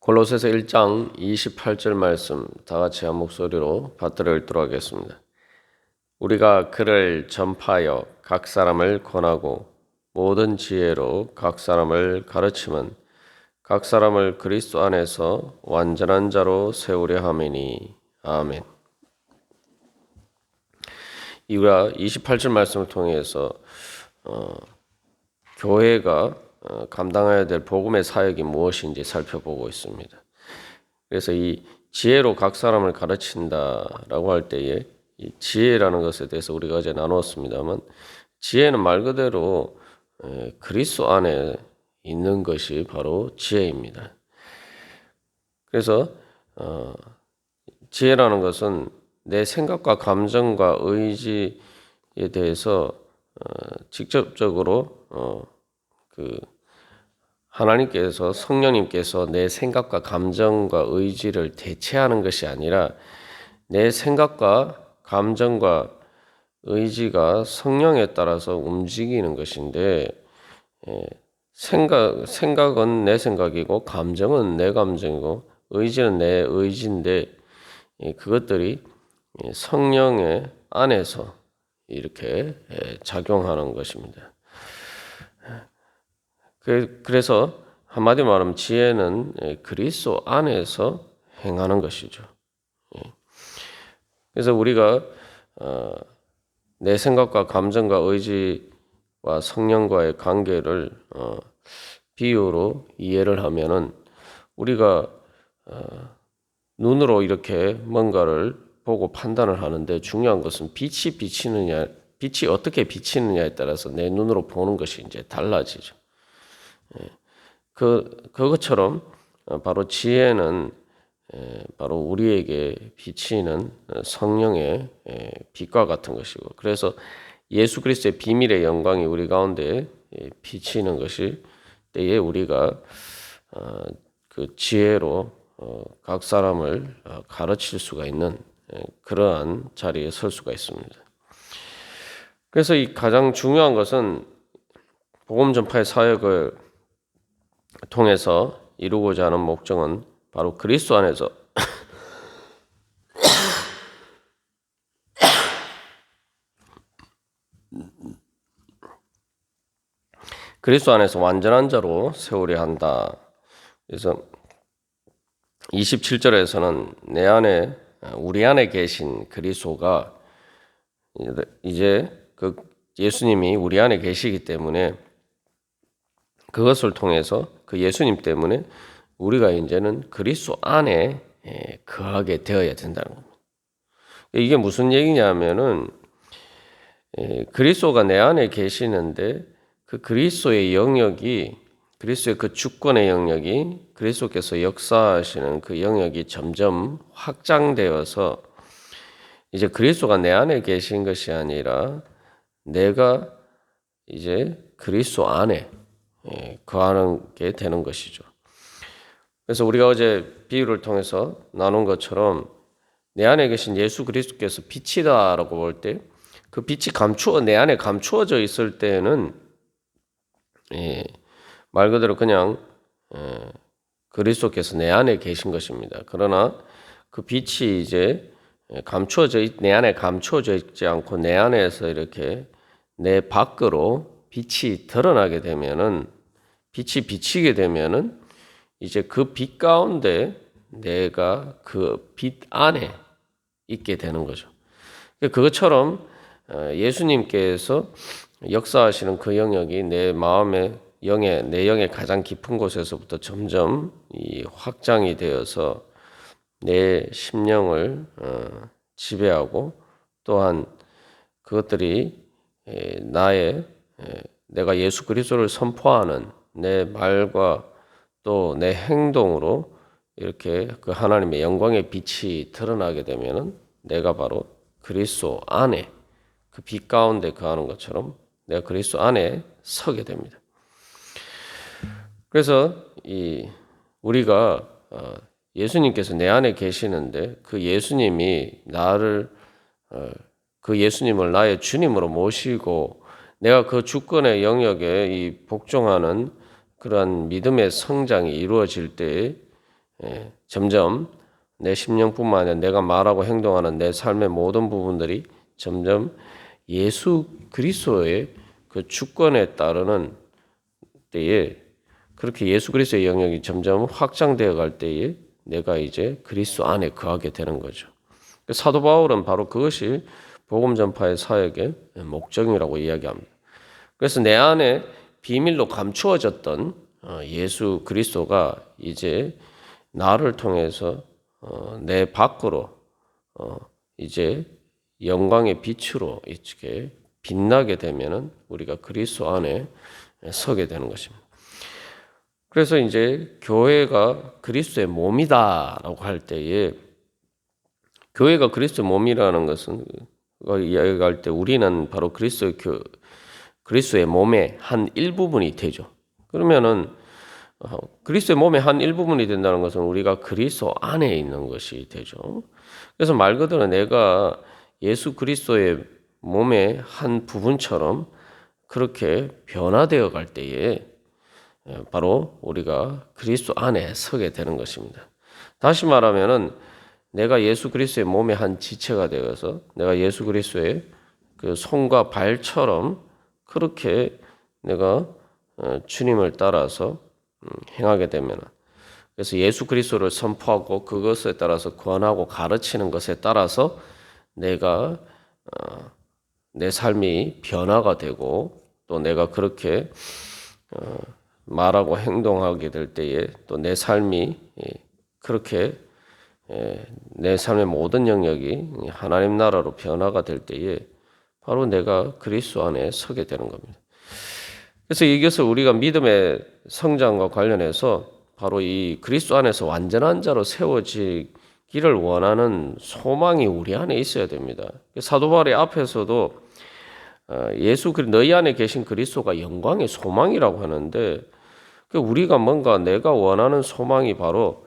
골로새서 1장 28절 말씀 다 같이 한 목소리로 받들어 읽도록 하겠습니다. 우리가 그를 전파하여 각 사람을 권하고 모든 지혜로 각 사람을 가르치면 각 사람을 그리스도 안에서 완전한 자로 세우려 함이니. 아멘. 우리가 28절 말씀을 통해서 교회가 감당해야 될 복음의 사역이 무엇인지 살펴보고 있습니다. 그래서 이 지혜로 각 사람을 가르친다라고 할 때에 이 지혜라는 것에 대해서 우리가 어제 나누었습니다만, 지혜는 말 그대로 그리스도 안에 있는 것이 바로 지혜입니다. 그래서 지혜라는 것은 내 생각과 감정과 의지에 대해서 직접적으로 하나님께서 성령님께서 내 생각과 감정과 의지를 대체하는 것이 아니라 내 생각과 감정과 의지가 성령에 따라서 움직이는 것인데, 생각은 내 생각이고 감정은 내 감정이고 의지는 내 의지인데, 그것들이 성령의 안에서 이렇게 작용하는 것입니다. 그래서 한마디로 말하면 지혜는 그리스도 안에서 행하는 것이죠. 그래서 우리가 내 생각과 감정과 의지와 성령과의 관계를 비유로 이해를 하면은, 우리가 눈으로 이렇게 뭔가를 보고 판단을 하는데, 중요한 것은 빛이 어떻게 비치느냐에 따라서 내 눈으로 보는 것이 이제 달라지죠. 그것처럼 바로 지혜는 바로 우리에게 비치는 성령의 빛과 같은 것이고, 그래서 예수 그리스도의 비밀의 영광이 우리 가운데 비치는 것이 때에 우리가 그 지혜로 각 사람을 가르칠 수가 있는 그러한 자리에 설 수가 있습니다. 그래서 이 가장 중요한 것은 복음 전파의 사역을 통해서 이루고자 하는 목적은 바로 그리스도 안에서 그리스도 안에서 완전한 자로 세우려 한다. 그래서 27절에서는 내 안에 우리 안에 계신 그리스도가 이제 그 예수님이 우리 안에 계시기 때문에, 그것을 통해서 그 예수님 때문에 우리가 이제는 그리스도 안에 거하게 되어야 된다는 겁니다. 이게 무슨 얘기냐면은, 그리스도가 내 안에 계시는데 그 그리스도의 영역이, 그리스도의 그 주권의 영역이, 그리스도께서 역사하시는 그 영역이 점점 확장되어서 이제 그리스도가 내 안에 계신 것이 아니라 내가 이제 그리스도 안에 거하는 게 되는 것이죠. 그래서 우리가 어제 비유를 통해서 나눈 것처럼 내 안에 계신 예수 그리스도께서 빛이다라고 볼 때, 그 빛이 내 안에 감추어져 있을 때는 말 그대로 그냥 그리스도께서 내 안에 계신 것입니다. 그러나 그 빛이 이제 내 안에 감추어져 있지 않고 내 안에서 이렇게 내 밖으로 빛이 드러나게 되면은, 빛이 비치게 되면은 이제 그 빛 가운데 내가 그 빛 안에 있게 되는 거죠. 그것처럼 예수님께서 역사하시는 그 영역이 내 마음의 내 영의 가장 깊은 곳에서부터 점점 확장이 되어서 내 심령을 지배하고, 또한 그것들이 내가 예수 그리스도를 선포하는 내 말과 또 내 행동으로 이렇게 그 하나님의 영광의 빛이 드러나게 되면은 내가 바로 그리스도 안에, 그 빛 가운데 거하는 것처럼 내가 그리스도 안에 서게 됩니다. 그래서 우리가 예수님께서 내 안에 계시는데, 그 예수님을 나의 주님으로 모시고 내가 그 주권의 영역에 복종하는 그러한 믿음의 성장이 이루어질 때 점점 내 심령뿐만 아니라 내가 말하고 행동하는 내 삶의 모든 부분들이 점점 예수 그리스도의 그 주권에 따르는 때에, 그렇게 예수 그리스도의 영역이 점점 확장되어 갈 때에 내가 이제 그리스도 안에 거하게 되는 거죠. 사도 바울은 바로 그것이 복음 전파의 사역의 목적이라고 이야기합니다. 그래서 내 안에 비밀로 감추어졌던 예수 그리스도가 이제 나를 통해서 내 밖으로 이제 영광의 빛으로 이렇게 빛나게 되면은 우리가 그리스도 안에 서게 되는 것입니다. 그래서 이제 교회가 그리스도의 몸이다라고 할 때에, 교회가 그리스도의 몸이라는 것은 이야기할 때 우리는 바로 그리스도의 몸의 한 일부분이 되죠. 그러면은 그리스도의 몸의 한 일부분이 된다는 것은 우리가 그리스도 안에 있는 것이 되죠. 그래서 말 그대로 내가 예수 그리스도의 몸의 한 부분처럼 그렇게 변화되어 갈 때에 바로 우리가 그리스도 안에 서게 되는 것입니다. 다시 말하면은 내가 예수 그리스도의 몸의 한 지체가 되어서 내가 예수 그리스도의 그 손과 발처럼 그렇게 내가 주님을 따라서 행하게 되면, 그래서 예수 그리스도를 선포하고 그것에 따라서 권하고 가르치는 것에 따라서 내가 내 삶이 변화가 되고 또 내가 그렇게 말하고 행동하게 될 때에 또 내 삶이 그렇게 내 삶의 모든 영역이 하나님 나라로 변화가 될 때에 바로 내가 그리스도 안에 서게 되는 겁니다. 그래서 이것을 우리가 믿음의 성장과 관련해서 바로 이 그리스도 안에서 완전한 자로 세워지기를 원하는 소망이 우리 안에 있어야 됩니다. 사도 바울의 앞에서도 너희 안에 계신 그리스도가 영광의 소망이라고 하는데, 우리가 뭔가 내가 원하는 소망이 바로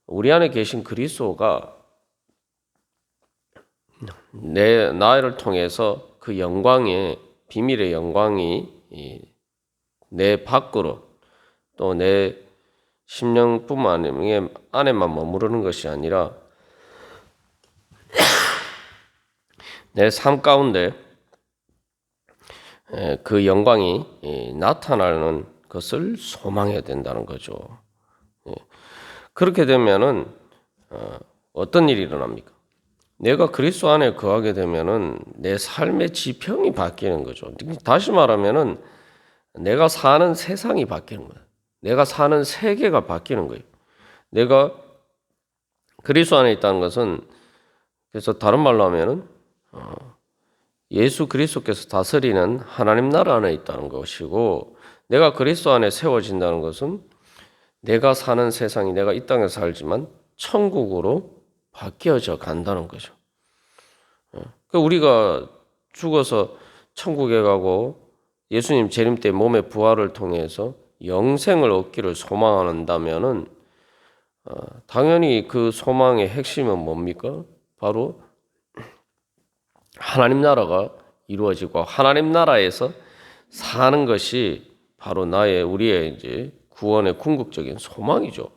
우리 안에 계신 그리스도가 나를 통해서 그 영광의 비밀의 영광이 내 밖으로 또 내 심령뿐만 아니라 안에만 머무르는 것이 아니라 내 삶 가운데 그 영광이 나타나는 것을 소망해야 된다는 거죠. 그렇게 되면은 어떤 일이 일어납니까? 내가 그리스도 안에 거하게 되면은 내 삶의 지평이 바뀌는 거죠. 다시 말하면은 내가 사는 세상이 바뀌는 거예요. 내가 사는 세계가 바뀌는 거예요. 내가 그리스도 안에 있다는 것은, 그래서 다른 말로 하면은 예수 그리스도께서 다스리는 하나님 나라 안에 있다는 것이고, 내가 그리스도 안에 세워진다는 것은 내가 사는 세상이 내가 이 땅에 살지만 천국으로 바뀌어져 간다는 거죠. 우리가 죽어서 천국에 가고 예수님 재림 때 몸의 부활을 통해서 영생을 얻기를 소망한다면은 당연히 그 소망의 핵심은 뭡니까? 바로 하나님 나라가 이루어지고 하나님 나라에서 사는 것이 바로 우리의 이제 구원의 궁극적인 소망이죠.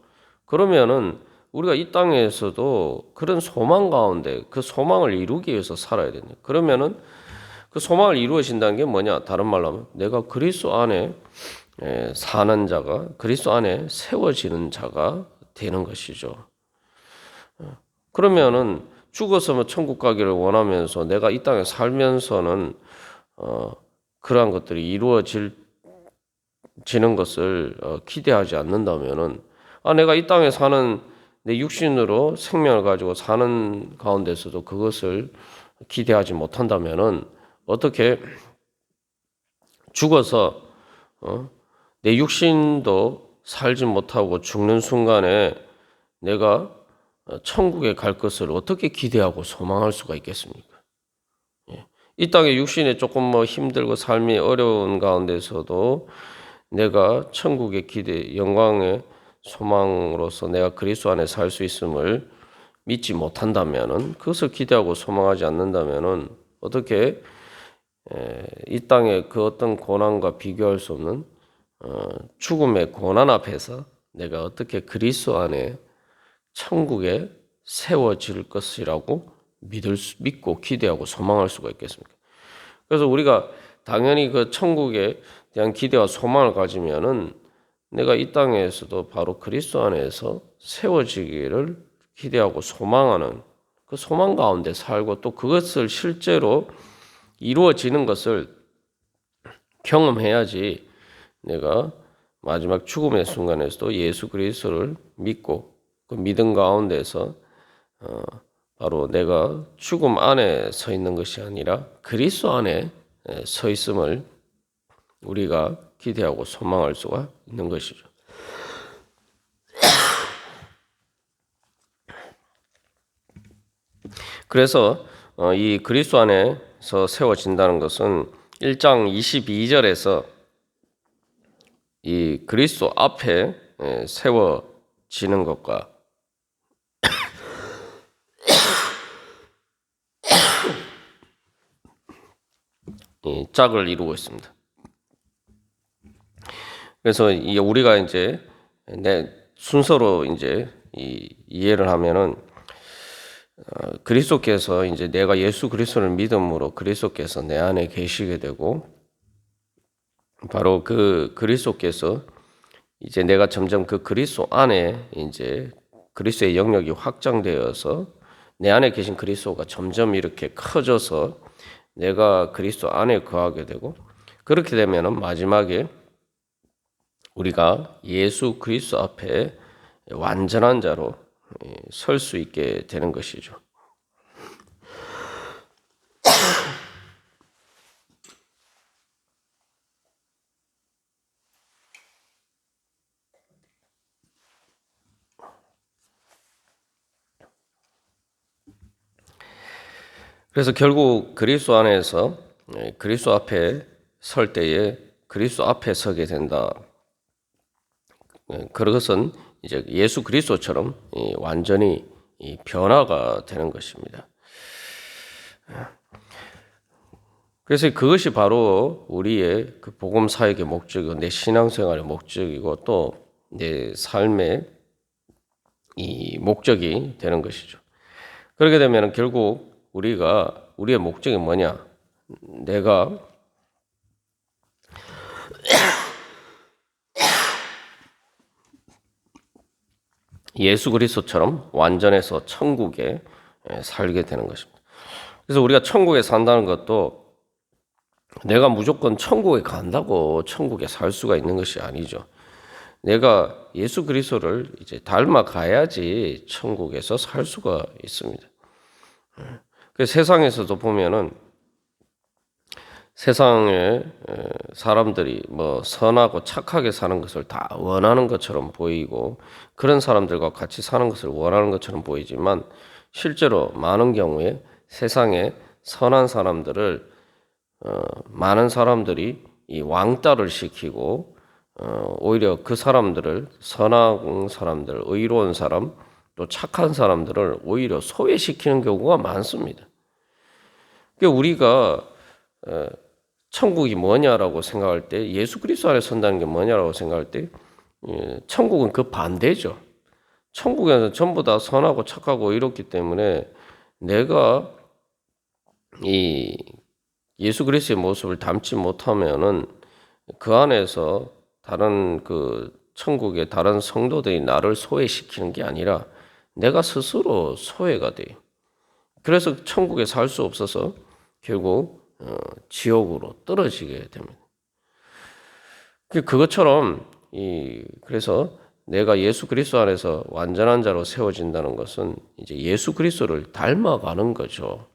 그러면은 우리가 이 땅에서도 그런 소망 가운데 그 소망을 이루기 위해서 살아야 됩니다. 그러면은 그 소망을 이루어진다는 게 뭐냐? 다른 말로 하면 내가 그리스도 안에 사는 자가, 그리스도 안에 세워지는 자가 되는 것이죠. 그러면은 죽어서 천국 가기를 원하면서 내가 이 땅에 살면서는 그러한 것들이 이루어지는 것을 기대하지 않는다면은 내가 이 땅에 사는 내 육신으로 생명을 가지고 사는 가운데서도 그것을 기대하지 못한다면은 어떻게 죽어서 내 육신도 살지 못하고 죽는 순간에 내가 천국에 갈 것을 어떻게 기대하고 소망할 수가 있겠습니까? 이 땅에 육신에 조금 힘들고 삶이 어려운 가운데서도 내가 천국의 기대, 영광의 소망으로서 내가 그리스도 안에 살 수 있음을 믿지 못한다면은, 그것을 기대하고 소망하지 않는다면은 어떻게 이 땅의 그 어떤 고난과 비교할 수 없는 죽음의 고난 앞에서 내가 어떻게 그리스도 안에 천국에 세워질 것이라고 믿고 기대하고 소망할 수가 있겠습니까? 그래서 우리가 당연히 그 천국에 대한 기대와 소망을 가지면은 내가 이 땅에서도 바로 그리스도 안에서 세워지기를 기대하고 소망하는 그 소망 가운데 살고 또 그것을 실제로 이루어지는 것을 경험해야지 내가 마지막 죽음의 순간에서도 예수 그리스도를 믿고 그 믿음 가운데서 바로 내가 죽음 안에 서 있는 것이 아니라 그리스도 안에 서 있음을 우리가 기대하고 소망할 수가 있는 것이죠. 그래서 이 그리스도 안에서 세워진다는 것은 1장 22절에서 이 그리스도 앞에 세워지는 것과 이 짝을 이루고 있습니다. 그래서 우리가 이제 순서로 이제 이해를 하면은 그리스도께서 이제 내가 예수 그리스도를 믿음으로 그리스도께서 내 안에 계시게 되고 바로 그 그리스도께서 이제 내가 점점 그 그리스도 안에 이제 그리스도의 영역이 확장되어서 내 안에 계신 그리스도가 점점 이렇게 커져서 내가 그리스도 안에 거하게 되고 그렇게 되면은 마지막에 우리가 예수 그리스도 앞에 완전한 자로 설 수 있게 되는 것이죠. 그래서 결국 그리스도 안에서 그리스도 앞에 설 때에 그리스도 앞에 서게 된다. 그것은 이제 예수 그리스도처럼 완전히 변화가 되는 것입니다. 그래서 그것이 바로 우리의 그 복음 사역의 목적이고 내 신앙생활의 목적이고 또 내 삶의 이 목적이 되는 것이죠. 그렇게 되면 결국 우리의 목적이 뭐냐? 내가 예수 그리스도처럼 완전해서 천국에 살게 되는 것입니다. 그래서 우리가 천국에 산다는 것도 내가 무조건 천국에 간다고 천국에 살 수가 있는 것이 아니죠. 내가 예수 그리스도를 이제 닮아 가야지 천국에서 살 수가 있습니다. 그 세상에서도 보면은 세상에 사람들이 뭐 선하고 착하게 사는 것을 다 원하는 것처럼 보이고 그런 사람들과 같이 사는 것을 원하는 것처럼 보이지만 실제로 많은 경우에 세상에 선한 사람들을 많은 사람들이 이 왕따를 시키고 오히려 그 사람들을 선한 사람들, 의로운 사람, 또 착한 사람들을 오히려 소외시키는 경우가 많습니다. 그러니까 우리가 천국이 뭐냐라고 생각할 때 예수 그리스도 안에 선다는 게 뭐냐라고 생각할 때 천국은 그 반대죠. 천국에는 전부 다 선하고 착하고 이렇기 때문에 내가 이 예수 그리스도의 모습을 닮지 못하면은 그 안에서 다른 그 천국의 다른 성도들이 나를 소외시키는 게 아니라 내가 스스로 소외가 돼요. 그래서 천국에 살 수 없어서 결국 지옥으로 떨어지게 됩니다. 그것처럼 그래서 내가 예수 그리스도 안에서 완전한 자로 세워진다는 것은 이제 예수 그리스도를 닮아가는 거죠.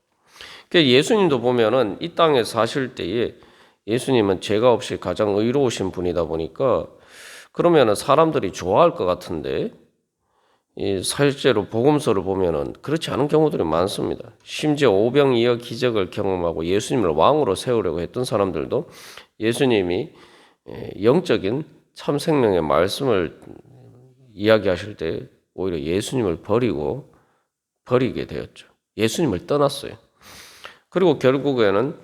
그러니까 예수님도 보면은 이 땅에 사실 때에 예수님은 죄가 없이 가장 의로우신 분이다 보니까 그러면은 사람들이 좋아할 것 같은데 실제로 복음서를 보면은 그렇지 않은 경우들이 많습니다. 심지어 오병이어 기적을 경험하고 예수님을 왕으로 세우려고 했던 사람들도 예수님이 영적인 참 생명의 말씀을 이야기하실 때 오히려 예수님을 버리게 되었죠. 예수님을 떠났어요. 그리고 결국에는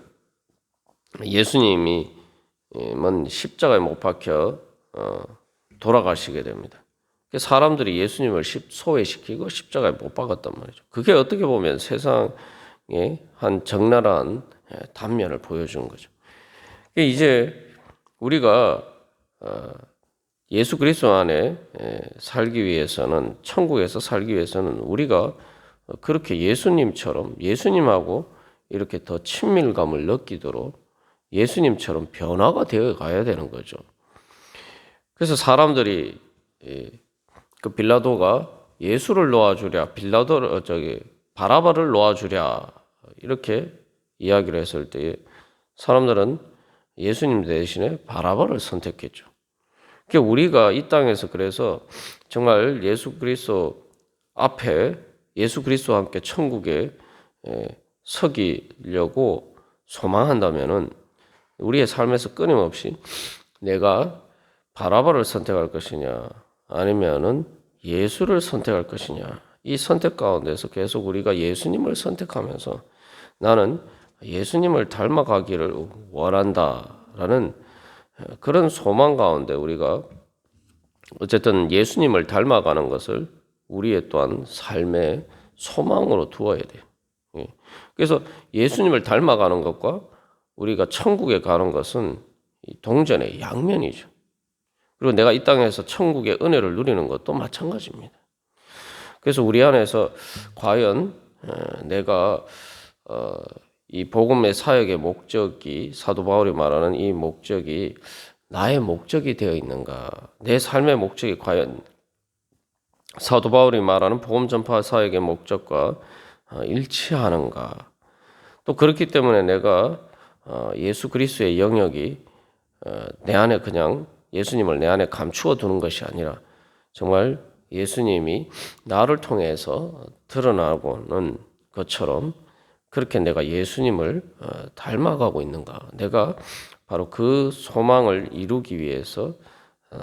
예수님이 십자가에 못 박혀 돌아가시게 됩니다. 사람들이 예수님을 소외시키고 십자가에 못 박았단 말이죠. 그게 어떻게 보면 세상의 한 적나라한 단면을 보여주는 거죠. 이제 우리가 예수 그리스도 안에 살기 위해서는, 천국에서 살기 위해서는 우리가 그렇게 예수님처럼, 예수님하고 이렇게 더 친밀감을 느끼도록 예수님처럼 변화가 되어 가야 되는 거죠. 그래서 사람들이 그 빌라도가 예수를 놓아주랴, 바라바를 놓아주랴 이렇게 이야기를 했을 때 사람들은 예수님 대신에 바라바를 선택했죠. 그러니까 우리가 이 땅에서 그래서 정말 예수 그리스도 앞에, 예수 그리스도와 함께 천국에 서기려고 소망한다면은 우리의 삶에서 끊임없이 내가 바라바를 선택할 것이냐 아니면은 예수를 선택할 것이냐, 이 선택 가운데서 계속 우리가 예수님을 선택하면서 나는 예수님을 닮아가기를 원한다라는 그런 소망 가운데 우리가 어쨌든 예수님을 닮아가는 것을 우리의 또한 삶의 소망으로 두어야 돼요. 그래서 예수님을 닮아가는 것과 우리가 천국에 가는 것은 동전의 양면이죠. 그리고 내가 이 땅에서 천국의 은혜를 누리는 것도 마찬가지입니다. 그래서 우리 안에서 과연 내가 이 복음의 사역의 목적이, 사도 바울이 말하는 이 목적이 나의 목적이 되어 있는가? 내 삶의 목적이 과연 사도 바울이 말하는 복음 전파 사역의 목적과 일치하는가? 또 그렇기 때문에 내가 예수 그리스도의 영역이 내 안에 그냥 예수님을 내 안에 감추어 두는 것이 아니라 정말 예수님이 나를 통해서 드러나고는 것처럼 그렇게 내가 예수님을 닮아가고 있는가? 내가 바로 그 소망을 이루기 위해서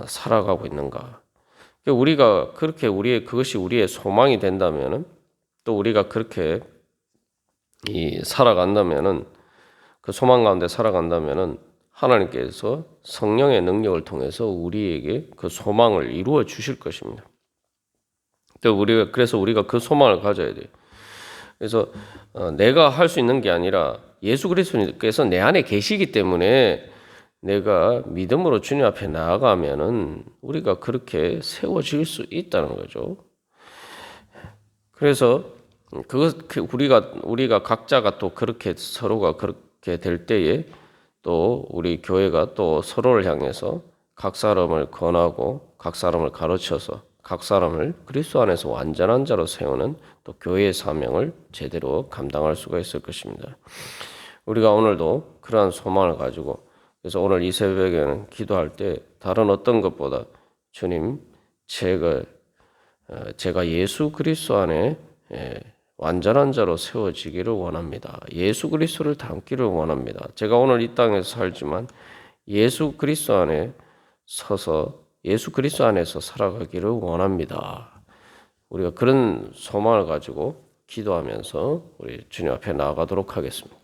살아가고 있는가? 우리가 그렇게 그것이 우리의 소망이 된다면은, 또 우리가 그렇게 살아간다면은, 그 소망 가운데 살아간다면은 하나님께서 성령의 능력을 통해서 우리에게 그 소망을 이루어 주실 것입니다. 그래서 우리가 그 소망을 가져야 돼요. 그래서 내가 할 수 있는 게 아니라 예수 그리스도께서 내 안에 계시기 때문에 내가 믿음으로 주님 앞에 나아가면은 우리가 그렇게 세워질 수 있다는 거죠. 그래서 우리가 각자가 또 그렇게 서로가 그렇게 될 때에 또 우리 교회가 또 서로를 향해서 각 사람을 권하고 각 사람을 가르쳐서 각 사람을 그리스도 안에서 완전한 자로 세우는 또 교회의 사명을 제대로 감당할 수가 있을 것입니다. 우리가 오늘도 그러한 소망을 가지고, 그래서 오늘 이 새벽에는 기도할 때 다른 어떤 것보다 주님, 제가 예수 그리스도 안에 완전한 자로 세워지기를 원합니다. 예수 그리스도를 닮기를 원합니다. 제가 오늘 이 땅에서 살지만 예수 그리스도 안에 서서 예수 그리스도 안에서 살아가기를 원합니다. 우리가 그런 소망을 가지고 기도하면서 우리 주님 앞에 나아가도록 하겠습니다.